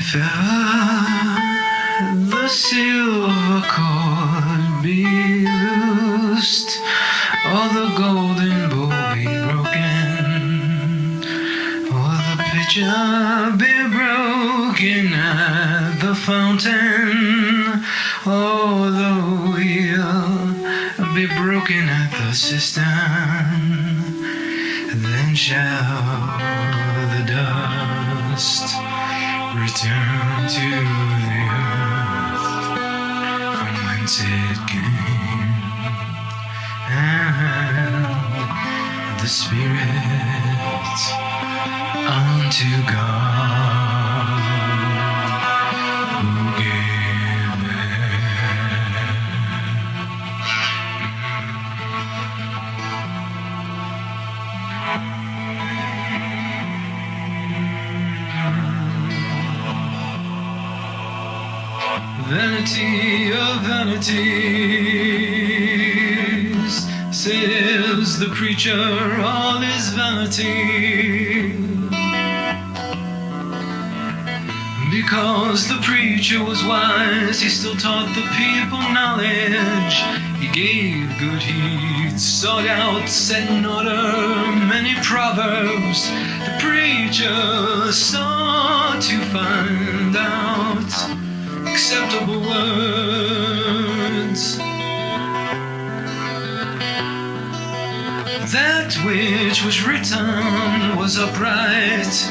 If ever the silver cord be loosed, or the golden bowl be broken, or the pitcher be broken at the fountain, or the wheel be broken at the cistern, then shall the dust return to the earth from whence it came, and the spirit unto God who gave Vanity of vanities, says the preacher, all is vanity. Because the preacher was wise, he still taught the people knowledge. He gave good heed, sought out, set in order many proverbs. The preacher sought to find out acceptable words, that which was written was upright,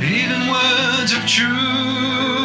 even words of truth.